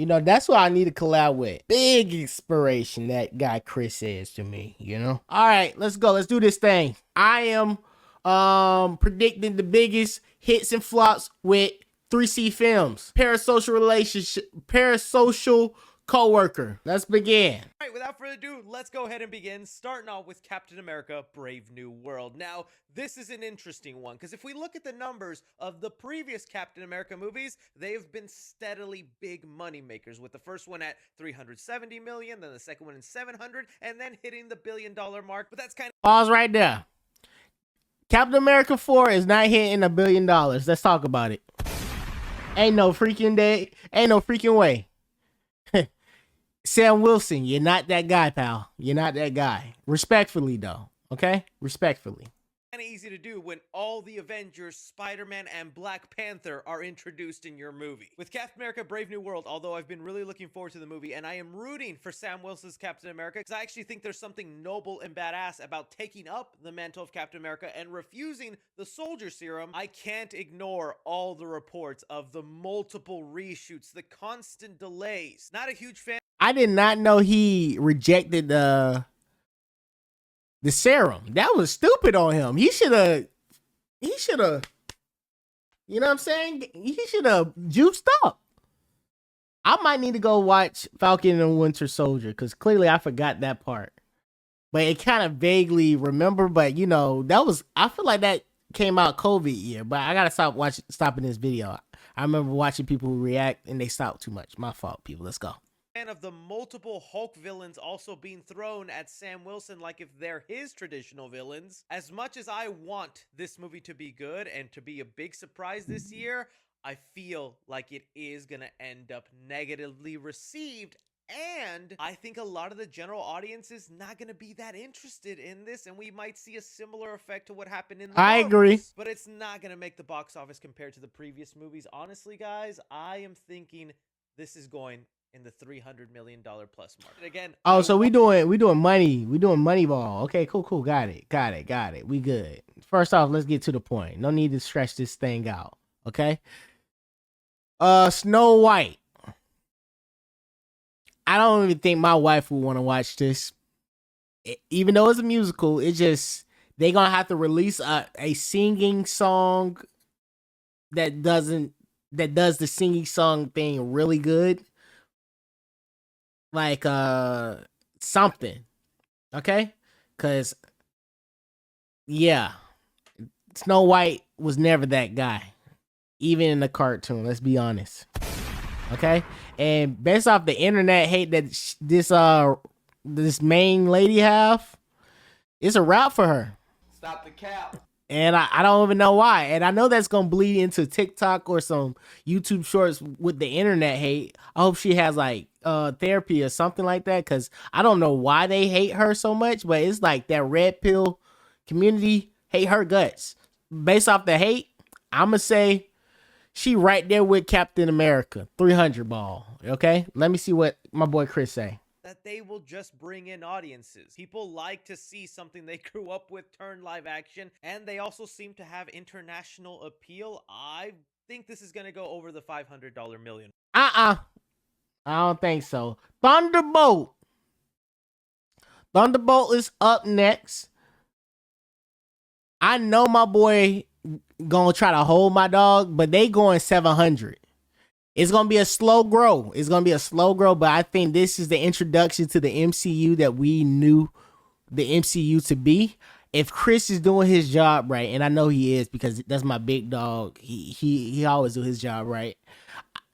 You know, that's what I need to collab with. Big inspiration that guy Cris is to me, you know? All right, let's go. Let's do this thing. I am predicting the biggest hits and flops with 3C Films. Parasocial relationship, parasocial coworker. Let's begin. All right, without further ado, let's go ahead and begin, starting off with Captain America Brave New World. Now, this is an interesting one, because if we look at the numbers of the previous Captain America movies, they've been steadily big money makers, with the first one at 370 million, then the second one in 700, and then hitting the $1 billion mark, but that's kind of... Pause right there. Captain America 4 is not hitting $1 billion. Let's talk about it. Ain't no freaking day. Ain't no freaking way. Sam Wilson, you're not that guy, pal. You're not that guy. Respectfully, though. Okay? Respectfully. Kind of easy to do when all the Avengers, Spider-Man, and Black Panther are introduced in your movie. With Captain America Brave New World, although I've been really looking forward to the movie, and I am rooting for Sam Wilson's Captain America, because I actually think there's something noble and badass about taking up the mantle of Captain America and refusing the soldier serum, I can't ignore all the reports of the multiple reshoots, the constant delays. Not a huge fan. I did not know he rejected the serum. That was stupid on him. He should have, you know what I'm saying? He should have juiced up. I might need to go watch Falcon and Winter Soldier, because clearly I forgot that part. But it kind of vaguely remember, but you know, that was, I feel like that came out COVID year, but I gotta stopping this video. I remember watching people react and they stopped too much. My fault, people. Let's go. And of the multiple Hulk villains also being thrown at Sam Wilson like if they're his traditional villains. As much as I want this movie to be good and to be a big surprise this year, I feel like it is going to end up negatively received. And I think a lot of the general audience is not going to be that interested in this, and we might see a similar effect to what happened in the I agree. But it's not going to make the box office compared to the previous movies. Honestly, guys, I am thinking this is going in the $300 million plus mark. Again, oh, so we doing money. We doing money ball. Okay, cool. Got it. We good. First off, let's get to the point. No need to stretch this thing out. Okay. Snow White. I don't even think my wife would want to watch this. Even though it's a musical, it just, they gonna have to release a singing song that does the singing song thing really good. Like something, okay? Because yeah, Snow White was never that guy, even in the cartoon. Let's be honest, okay? And based off the internet hate that this main lady have, it's a wrap for her. Stop the cap. And I don't even know why. And I know that's going to bleed into TikTok or some YouTube shorts with the internet hate. I hope she has like therapy or something like that, because I don't know why they hate her so much, but it's like that red pill community hate her guts. Based off the hate, I'm going to say she right there with Captain America. 300 ball. Okay? Let me see what my boy Cris say. That they will just bring in audiences. People like to see something they grew up with turn live action, and they also seem to have international appeal. I think this is going to go over the $500 million. I don't think so. Thunderbolt is up next. I know my boy gonna try to hold my dog, but they going 700. It's going to be a slow grow. But I think this is the introduction to the MCU that we knew the MCU to be. If Cris is doing his job right, and I know he is because that's my big dog, he always do his job right.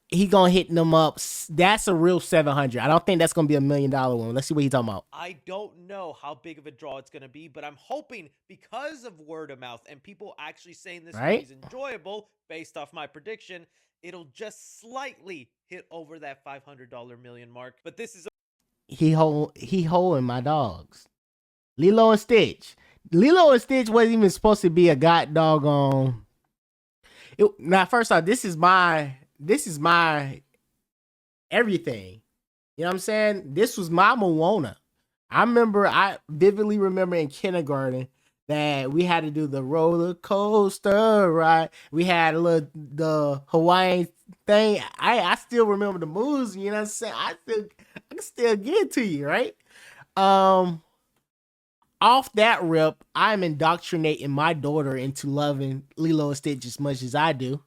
He gonna hit them up. That's a real 700. I don't think that's gonna be $1 million one. Let's see what he's talking about. I don't know how big of a draw it's gonna be, but I'm hoping because of word of mouth and people actually saying this movie is enjoyable based off my prediction, it'll just slightly hit over that $500 million mark. But this is he holding my dogs. Lilo and Stitch. Lilo and Stitch wasn't even supposed to be a god doggone. Now, first off, this is my everything. You know what I'm saying? This was my Moana. I vividly remember in kindergarten that we had to do the roller coaster ride. We had the Hawaiian thing. I still remember the moves. You know what I'm saying? I can still get it to you, right? Um, Off that rip, I'm indoctrinating my daughter into loving Lilo and Stitch as much as I do.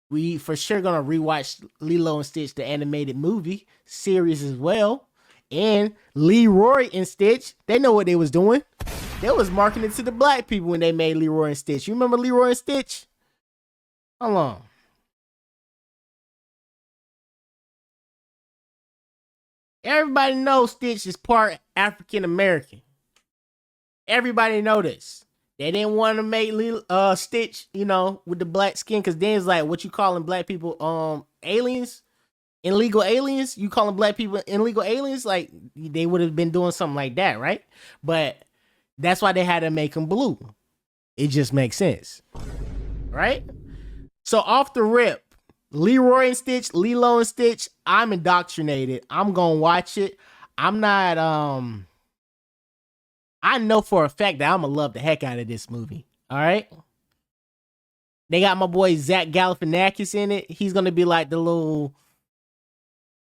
We for sure gonna rewatch Lilo and Stitch, the animated movie series as well. And Leroy and Stitch, they know what they was doing. They was marketing to the black people when they made Leroy and Stitch. You remember Leroy and Stitch? Hold on. Everybody knows Stitch is part African American. Everybody know this. They didn't want to make Stitch, with the black skin, because then it's like, what you calling black people, aliens, illegal aliens? You calling black people illegal aliens? Like they would have been doing something like that, right? But that's why they had to make them blue. It just makes sense, right? So off the rip, Leroy and Stitch, Lilo and Stitch, I'm indoctrinated. I'm gonna watch it. I'm not I know for a fact that I'm gonna love the heck out of this movie. All right. They got my boy Zach Galifianakis in it. He's gonna be like the little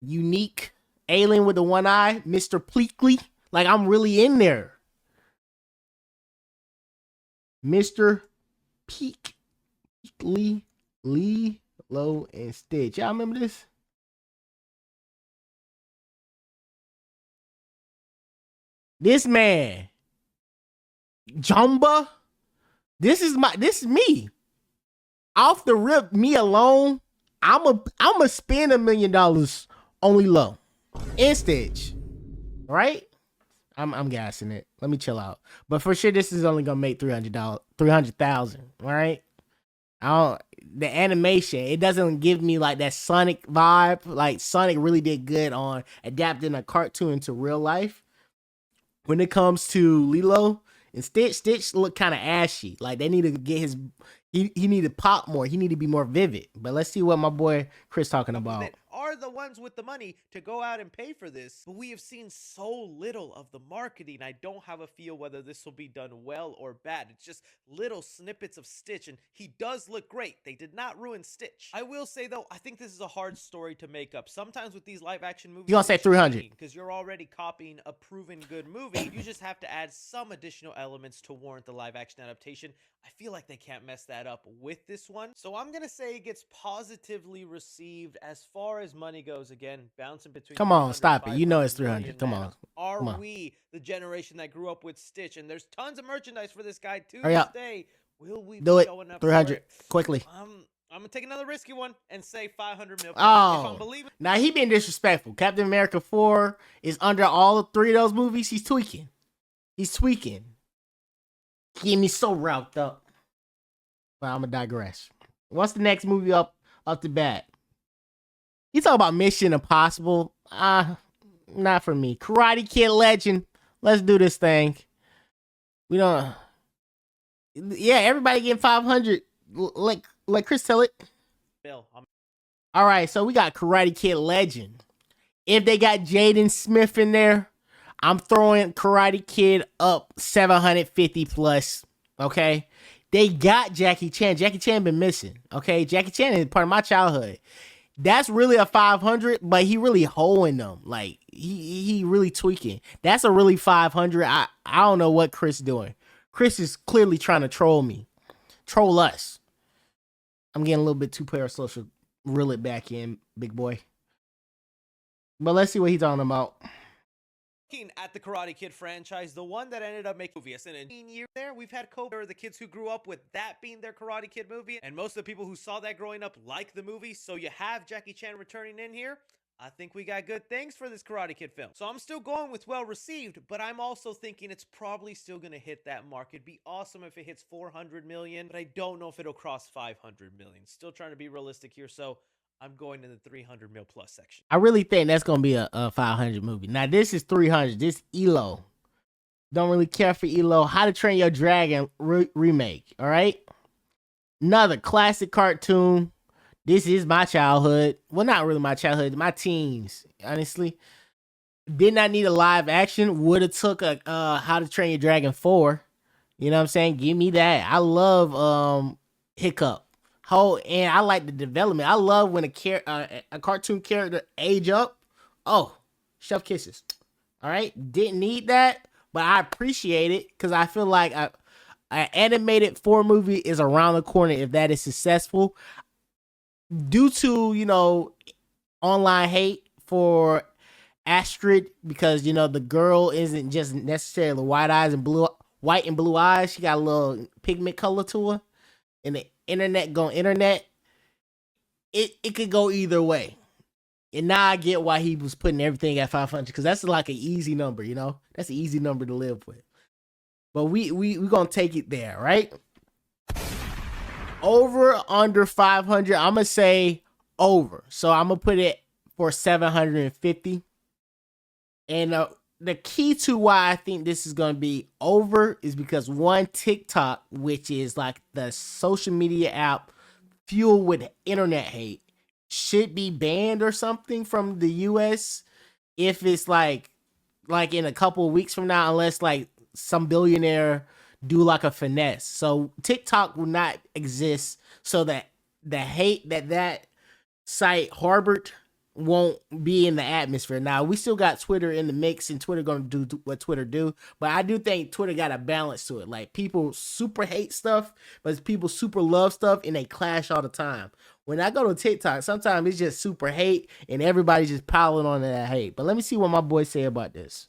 unique alien with the one eye, Mr. Pleakley. Like I'm really in there. Mr. Pleakley, Lilo and Stitch. Y'all remember this? This man, Jumba. This is me. Off the rip, me alone. I'm a spend $1 million on Lilo and Stitch. Right? I'm gassing it. Let me chill out. But for sure, this is only gonna make $300,000. Right? The animation, it doesn't give me like that Sonic vibe. Like Sonic really did good on adapting a cartoon into real life. When it comes to Lilo and Stitch look kind of ashy. Like they need to get his, he need to pop more. He need to be more vivid. But let's see what my boy Cris talking about. That are the ones with the money to go out and pay for this, but we have seen so little of the marketing. I don't have a feel whether this will be done well or bad. It's just little snippets of Stitch, and he does look great. They did not ruin Stitch. I will say though, I think this is a hard story to make up. Sometimes with these live action movies, you gonna say 300 because you're already copying a proven good movie. You just have to add some additional elements to warrant the live action adaptation. I feel like they can't mess that up with this one, so I'm gonna say it gets positively received. As far as money goes, again, bouncing between, come on, stop it. You know it's 300. Come on. Are we the generation that grew up with Stitch? And there's tons of merchandise for this guy to Hurry this up. day. Will we Do be it. showing up 300 for it? quickly. I'm gonna take another risky one and say 500 mil. Oh, if I'm believing. Now he being disrespectful. Captain America 4 is under all 3 of those movies. He's tweaking. Getting me so wrapped up. But I'm gonna digress. What's the next movie up the bat? You talk about Mission Impossible. Not for me. Karate Kid Legend. Let's do this thing. We don't. Yeah, everybody getting 500. Like Cris tell it. Bill, all right, so we got Karate Kid Legend. If they got Jaden Smith in there, I'm throwing Karate Kid up 750 plus. Okay. They got Jackie Chan. Jackie Chan been missing. Okay. Jackie Chan is part of my childhood. That's really a 500, but he really holding them. Like he really tweaking. That's a really 500. I don't know what Cris doing. Cris is clearly trying to troll me. Troll us. I'm getting a little bit too parasocial. Reel it back in, big boy. But let's see what he's talking about. looking at the Karate Kid franchise, the one that ended up making movies. And in years there, we've had the kids who grew up with that being their Karate Kid movie. And most of the people who saw that growing up like the movie. So you have Jackie Chan returning in here. I think we got good things for this Karate Kid film. So I'm still going with well received, but I'm also thinking it's probably still going to hit that mark. It'd be awesome if it hits 400 million, but I don't know if it'll cross 500 million. Still trying to be realistic here, so I'm going in the 300 mil plus section. I really think that's going to be a 500 movie. Now, this is 300. This ELO. Don't really care for ELO. How to Train Your Dragon remake, all right? Another classic cartoon. This is my childhood. Well, not really my childhood. My teens, honestly. Did not need a live action. Would have took a How to Train Your Dragon 4. You know what I'm saying? Give me that. I love Hiccup. And I like the development. I love when a cartoon character age up. Oh, chef kisses. All right, didn't need that, but I appreciate it because I feel like an animated 4 movie is around the corner if that is successful. Due to online hate for Astrid, because the girl isn't just necessarily white and blue eyes. She got a little pigment color to her, and the internet. It could go either way. And now I get why he was putting everything at 500 because that's like an easy number, That's an easy number to live with. But we gonna take it there, right? Over under 500. I'm gonna say over. So I'm gonna put it for 750. And the key to why I think this is gonna be over is because one, TikTok, which is like the social media app fueled with internet hate, should be banned or something from the US if it's like in a couple of weeks from now, unless like some billionaire do like a finesse. So TikTok will not exist, so that the hate that site harbored won't be in the atmosphere. Now we still got Twitter in the mix, and Twitter gonna do what Twitter do, but I do think Twitter got a balance to it. Like, people super hate stuff, but people super love stuff, and they clash all the time. When I go to TikTok, sometimes it's just super hate and everybody's just piling on that hate. But let me see what my boys say about this.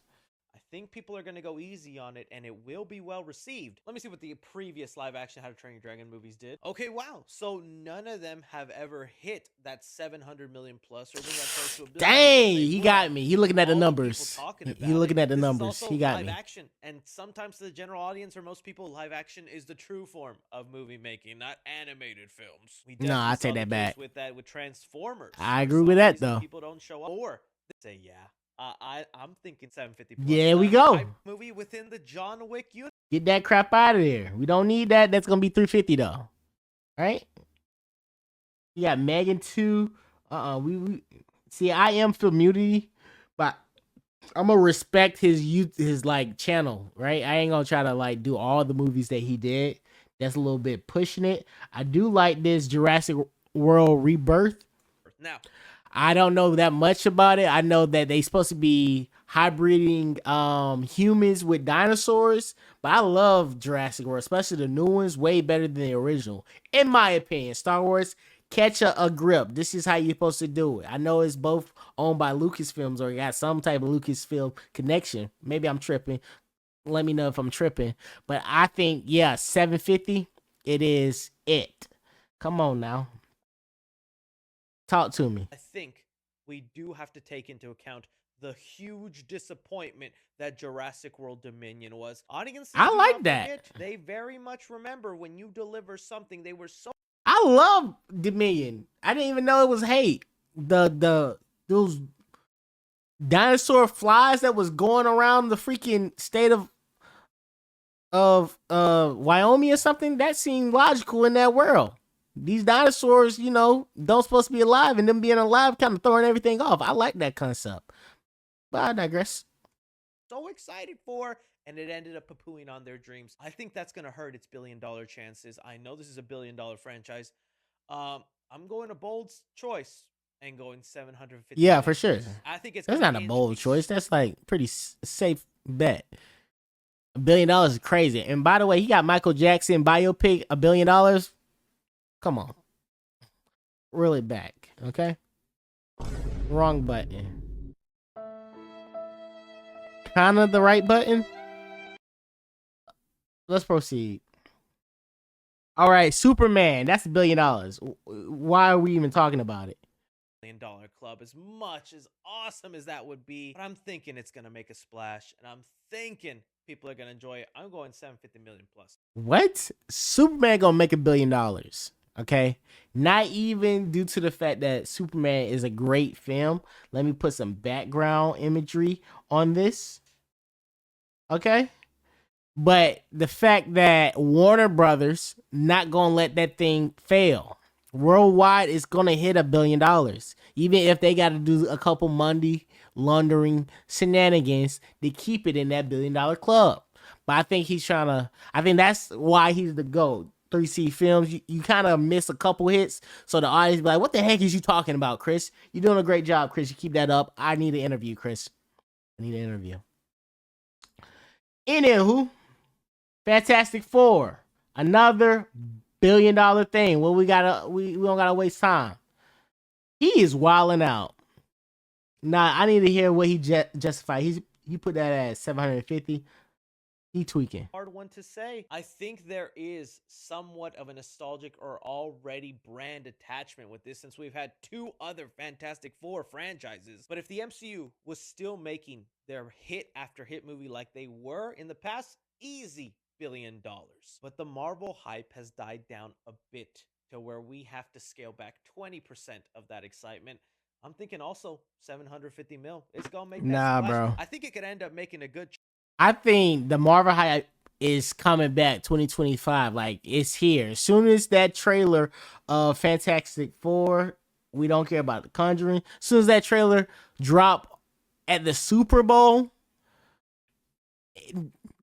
I think people are going to go easy on it, and it will be well received. Let me see what the previous live-action How to Train Your Dragon movies did. Okay, wow. So none of them have ever hit that 700 million plus, or bring that close to a billion. Dang, he got me. He looking at the numbers. He looking at the This numbers. is also He got live me. action, and sometimes to the general audience or most people, live action is the true form of movie making, not animated films. We No, I definitely take saw that the case back. with Transformers. I For agree some with that, reason, though. People don't show up, or they say yeah. I'm thinking 750 plus. Yeah, we go. Type movie within the John Wick universe. Get that crap out of there. We don't need that. That's gonna be 350 though. Right? You got Megan 2. We see, I am Filmunity, but I'm gonna respect his like channel, right? I ain't gonna try to like do all the movies that he did. That's a little bit pushing it. I do like this Jurassic World Rebirth. Now, I don't know that much about it. I know that they supposed to be hybriding humans with dinosaurs, but I love Jurassic World, especially the new ones, way better than the original. In my opinion, Star Wars, catch a grip. This is how you're supposed to do it. I know it's both owned by Lucasfilms or got some type of Lucasfilm connection. Maybe I'm tripping. Let me know if I'm tripping. But I think, yeah, 750, it is it. Come on now. Talk to me. I think we do have to take into account the huge disappointment that Jurassic World Dominion was. Audiences, I do like not that. forget, they very much remember when you deliver something. They were so. I love Dominion. I didn't even know it was hate. Those dinosaur flies that was going around the freaking state of Wyoming or something, that seemed logical in that world. These dinosaurs, don't supposed to be alive, and them being alive kind of throwing everything off. I like that concept. But I digress. So excited for, and it ended up poo-pooing on their dreams. I think that's going to hurt its billion-dollar chances. I know this is a billion-dollar franchise. I'm going a bold choice and going 750. Yeah, for sure. I think that's not a bold choice. That's like pretty safe bet. $1 billion is crazy. And by the way, he got Michael Jackson biopic, $1 billion. Come on. Really back, okay? Wrong button. Kind of the right button. Let's proceed. All right, Superman. That's $1 billion. Why are we even talking about it? $1 billion club, as much as awesome as that would be, but I'm thinking it's going to make a splash, and I'm thinking people are going to enjoy it. I'm going 750 million plus. What? Superman gonna make $1 billion. Okay, not even due to the fact that Superman is a great film. Let me put some background imagery on this. Okay, but the fact that Warner Brothers not gonna let that thing fail. Worldwide, it's gonna hit $1 billion, even if they got to do a couple money laundering shenanigans to keep it in that $1 billion club. But I think he's trying to. I think that's why he's the GOAT. 3C Films. You kind of miss a couple hits, so the audience be like, "What the heck is you talking about, Chris? You're doing a great job, Chris. You keep that up. I need an interview, Chris. I need an interview." Anywho, Fantastic Four, another $1 billion thing. Well, we don't gotta waste time. He is wilding out. Nah, I need to hear what he justified. He put that at 750. He tweaking. Hard one to say. I think there is somewhat of a nostalgic or already brand attachment with this since we've had 2 other Fantastic Four franchises. But if the MCU was still making their hit after hit movie like they were in the past, easy $1 billion. But the Marvel hype has died down a bit to where we have to scale back 20% of that excitement. I'm thinking also 750 mil. It's gonna make that Nah, splash. bro. I think it could end up making a good. I think the Marvel hype is coming back 2025. Like, it's here. As soon as that trailer of Fantastic Four, we don't care about The Conjuring. As soon as that trailer drop at the Super Bowl,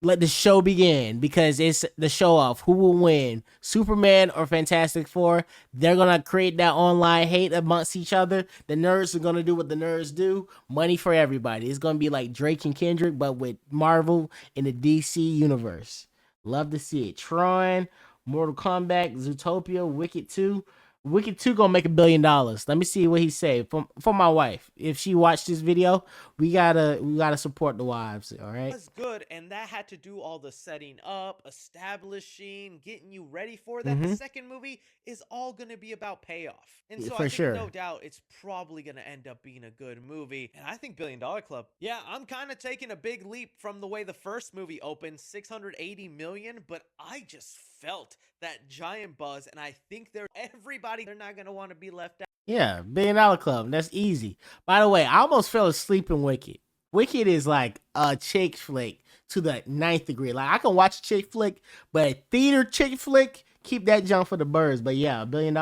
let the show begin, because it's the show off. Who will win, Superman or Fantastic Four? They're gonna create that online hate amongst each other. The nerds are gonna do what the nerds do. Money for everybody. It's gonna be like Drake and Kendrick, but with Marvel in the DC universe. Love to see it. Tron, Mortal Kombat, Zootopia, Wicked 2. Wicked 2 gonna make $1 billion. Let me see what he said. For my wife, if she watched this video, we gotta support the wives. All right. Was good, and that had to do all the setting up, establishing, getting you ready for that. The second movie is all going to be about payoff, and so For I think sure. no doubt it's probably going to end up being a good movie. And I think $1 Billion Club, yeah, I'm kind of taking a big leap from the way the first movie opened, 680 million, but I just felt that giant buzz, and I think they're not going to want to be left out. Yeah, $1 Billion Club. That's easy. By the way, I almost fell asleep in Wicked. Wicked is like a chick flick to the 9th degree. Like, I can watch a chick flick, but a theater chick flick, keep that junk for the birds. But yeah, $1 billion.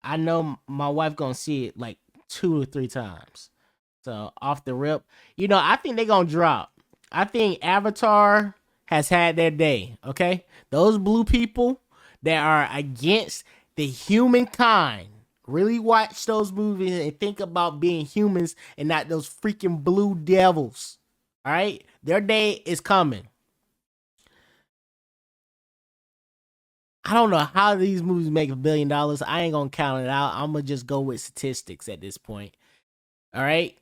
I know my wife gonna see it like 2 or 3 times. So off the rip, I think they're gonna drop. I think Avatar has had their day. Okay, those blue people that are against the humankind. Really watch those movies and think about being humans and not those freaking blue devils. All right? Their day is coming. I don't know how these movies make $1 billion. I ain't going to count it out. I'm going to just go with statistics at this point. All right?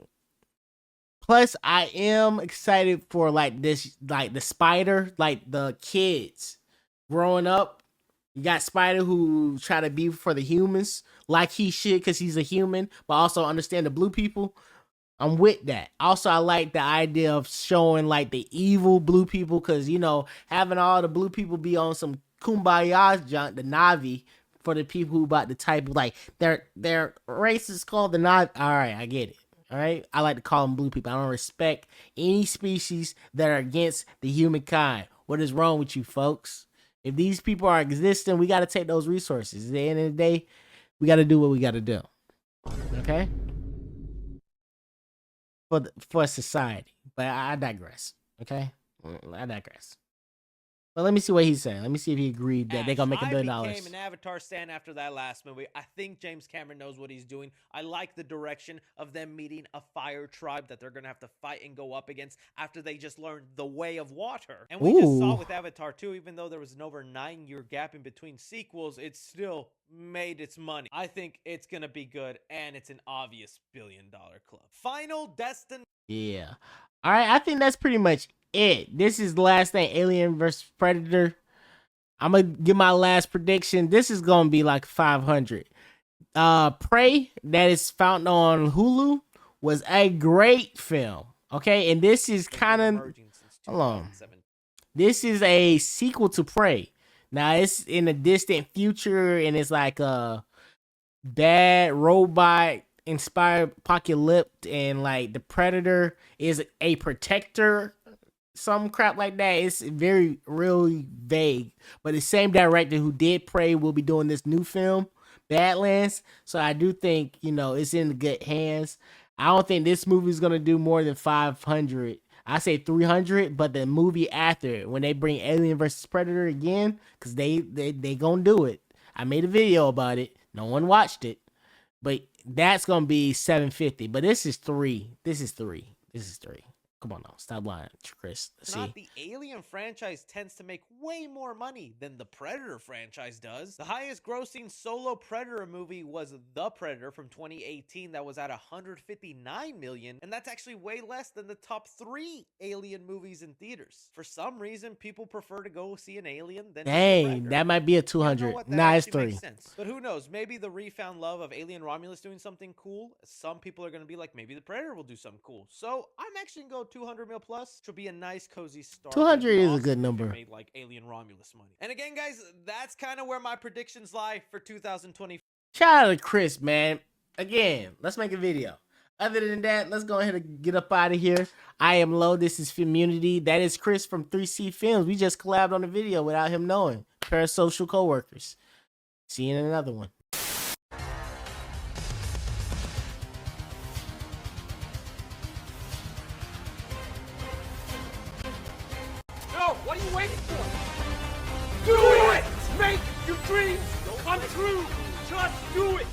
Plus, I am excited for like this, like the Spider, like the kids growing up. You got Spider who try to be for the humans like he should because he's a human, but also understand the blue people. I'm with that. Also, I like the idea of showing like the evil blue people because, having all the blue people be on some kumbaya junk, the Navi, for the people who about the type of like, their race is called the Navi. All right, I get it. All right. I like to call them blue people. I don't respect any species that are against the humankind. What is wrong with you folks? If these people are existing, we got to take those resources. At the end of the day, we got to do what we got to do. Okay? For society. But I digress. Okay? I digress. But let me see what he's saying. Let me see if he agreed that they're going to make $1 billion. I became an Avatar stan after that last movie. I think James Cameron knows what he's doing. I like the direction of them meeting a fire tribe that they're going to have to fight and go up against after they just learned the way of water. And we just saw with Avatar 2, even though there was an over 9-year gap in between sequels, it still made its money. I think it's going to be good, and it's an obvious $1 billion club. Final Destination. Yeah. All right, I think that's pretty much it. This is the last thing, Alien vs. Predator. I'm going to give my last prediction. This is going to be like 500. Prey, that is found on Hulu, was a great film. Okay, and this is kind of, hold on. This is a sequel to Prey. Now, it's in a distant future, and it's like a bad robot inspired apocalypse, and like the Predator is a protector, some crap like that. It's very really vague, but the same director who did Prey will be doing this new film, Badlands. So I do think it's in the good hands. I don't think this movie is gonna do more than 500. I say 300, but the movie after it, when they bring Alien versus Predator again, because they gonna do it. I made a video about it. No one watched it, but that's gonna be 750. But this is three. This is three. This is three. Come on now, stop lying, Chris. Let's see. The Alien franchise tends to make way more money than the Predator franchise does. The highest grossing solo Predator movie was The Predator from 2018 that was at 159 million, and that's actually way less than the top 3 Alien movies in theaters. For some reason, people prefer to go see an Alien than Dang, that might be a 200. You know Nah, it's 3. But who knows? Maybe the refound love of Alien Romulus doing something cool. Some people are going to be like, maybe the Predator will do something cool. So I'm actually going to go 200 mil plus, which will be a nice cozy start. 200 is a good number. Made like Alien Romulus money. And again, guys, that's kind of where my predictions lie for 2020. Shout out to Chris, man. Again, let's make a video. Other than that, let's go ahead and get up out of here. I am Low. This is Filmunity. That is Chris from 3C Films. We just collabed on the video without him knowing. Parasocial co-workers. See you in another one. No, what are you waiting for? Do it! Make your dreams come true! Just do it!